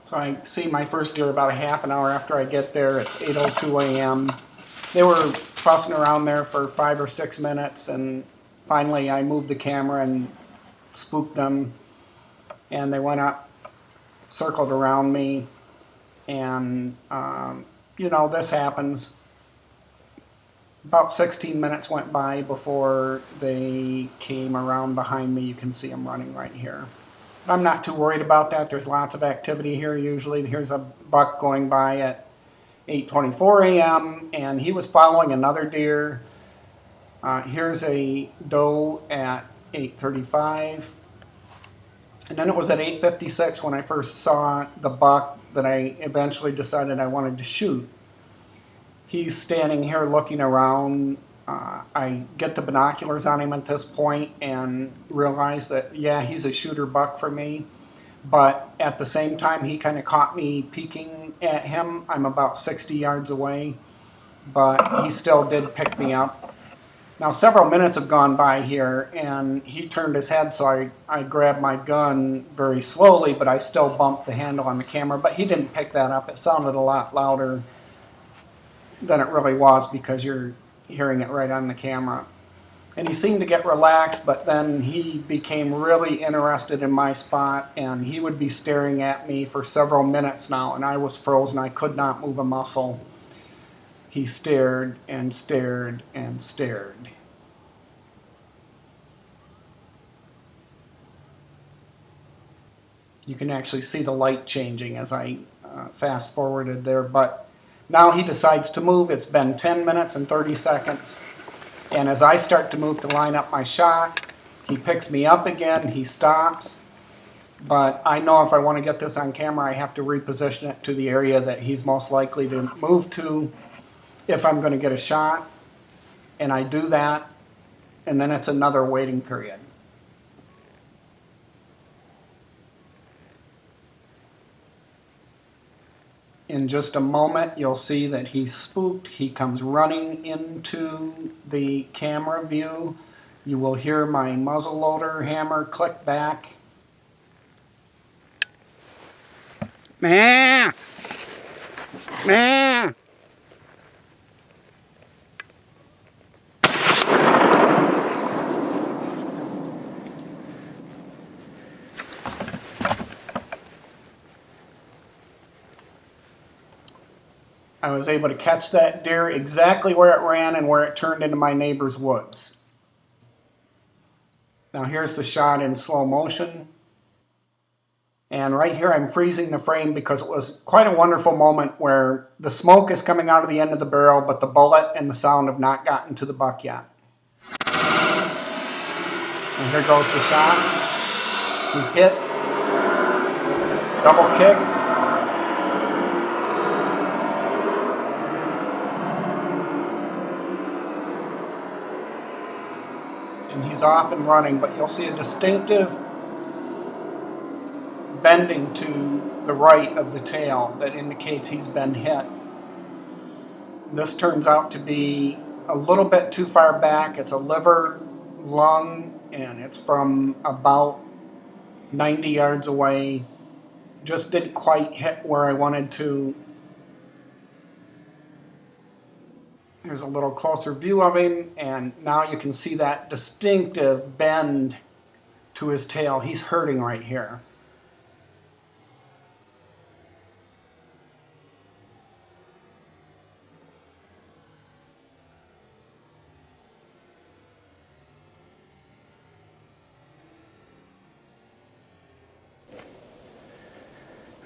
So I see my first deer about a half an hour after I get there. It's 8:02 a.m. They were fussing around there for 5 or 6 minutes, and finally I moved the camera and spooked them, and they went up, circled around me, and you know, this happens. About 16 minutes went by before they came around behind me. You can see them running right here. I'm not too worried about that. There's lots of activity here usually. Here's a buck going by at 8:24 a.m. and he was following another deer. Here's a doe at 8:35. And then it was at 8:56 when I first saw the buck that I eventually decided I wanted to shoot. He's standing here looking around. I get the binoculars on him at this point and realize that, yeah, he's a shooter buck for me. But at the same time, he kind of caught me peeking at him. I'm about 60 yards away, but he still did pick me up. Now, several minutes have gone by here, and he turned his head, so I grabbed my gun very slowly, but I still bumped the handle on the camera. But he didn't pick that up. It sounded a lot louder than it really was because you're hearing it right on the camera. And he seemed to get relaxed, but then he became really interested in my spot, and he would be staring at me for several minutes now, and I was frozen. I could not move a muscle. He stared and stared and stared. You can actually see the light changing as I fast forwarded there, but now he decides to move. It's been 10 minutes and 30 seconds. And as I start to move to line up my shot, he picks me up again, he stops. But I know if I want to get this on camera, I have to reposition it to the area that he's most likely to move to if I'm going to get a shot. And I do that, and then it's another waiting period. In just a moment, you'll see that he's spooked. He comes running into the camera view. You will hear my muzzleloader hammer click back. Meh! Meh! I was able to catch that deer exactly where it ran and where it turned into my neighbor's woods. Now here's the shot in slow motion. And right here I'm freezing the frame because it was quite a wonderful moment where the smoke is coming out of the end of the barrel, but the bullet and the sound have not gotten to the buck yet. And here goes the shot. He's hit. Double kick. And he's off and running, but you'll see a distinctive bending to the right of the tail that indicates he's been hit. This turns out to be a little bit too far back. It's a liver lung, and it's from about 90 yards away. Just didn't quite hit where I wanted to. Here's a little closer view of him, and now you can see that distinctive bend to his tail. He's hurting right here.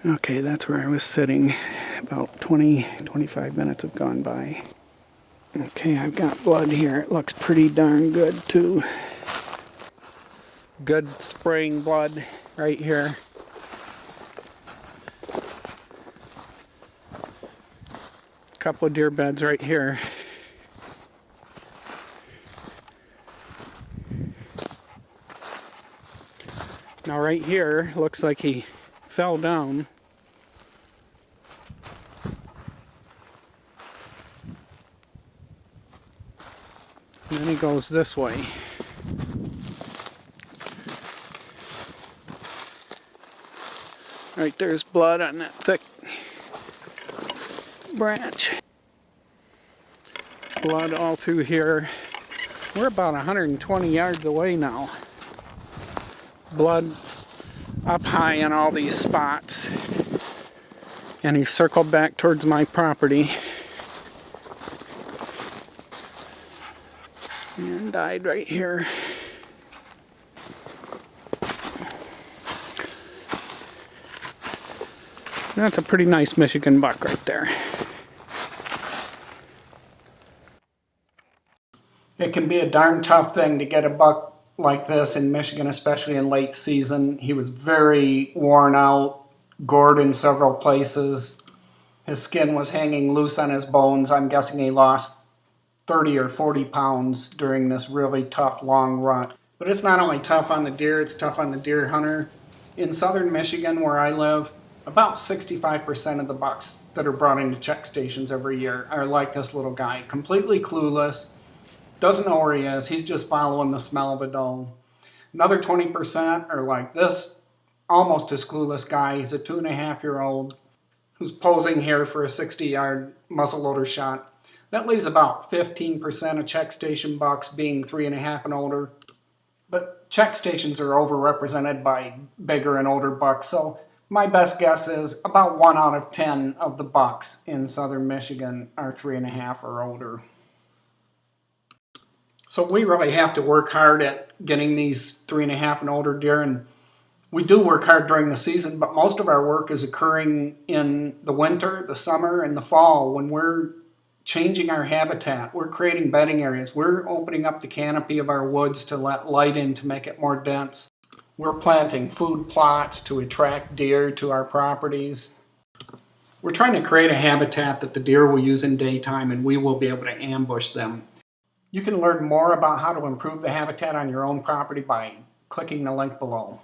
Okay, that's where I was sitting. About 20-25 minutes have gone by. Okay, I've got blood here. It looks pretty darn good too. Good spraying blood right here. Couple of deer beds right here. Now right here, looks like he fell down. And then he goes this way. Right there's blood on that thick branch. Blood all through here. We're about 120 yards away now. Blood up high in all these spots. And he circled back towards my property. And died right here. That's a pretty nice Michigan buck right there. It can be a darn tough thing to get a buck like this in Michigan, especially in late season. He was very worn out, gored in several places. His skin was hanging loose on his bones. I'm guessing he lost 30 or 40 pounds during this really tough long run. But it's not only tough on the deer, it's tough on the deer hunter. In southern Michigan, where I live, about 65% of the bucks that are brought into check stations every year are like this little guy, completely clueless, doesn't know where he is, he's just following the smell of a doe. Another 20% are like this, almost as clueless guy. He's a 2.5-year-old who's posing here for a 60-yard muzzleloader shot. That leaves about 15% of check station bucks being 3.5 and older. But check stations are overrepresented by bigger and older bucks, so my best guess is about 1 out of 10 of the bucks in southern Michigan are 3.5 or older. So we really have to work hard at getting these 3.5 and older deer, and we do work hard during the season, but most of our work is occurring in the winter, the summer, and the fall when we're changing our habitat. We're creating bedding areas. We're opening up the canopy of our woods to let light in to make it more dense. We're planting food plots to attract deer to our properties. We're trying to create a habitat that the deer will use in daytime and we will be able to ambush them. You can learn more about how to improve the habitat on your own property by clicking the link below.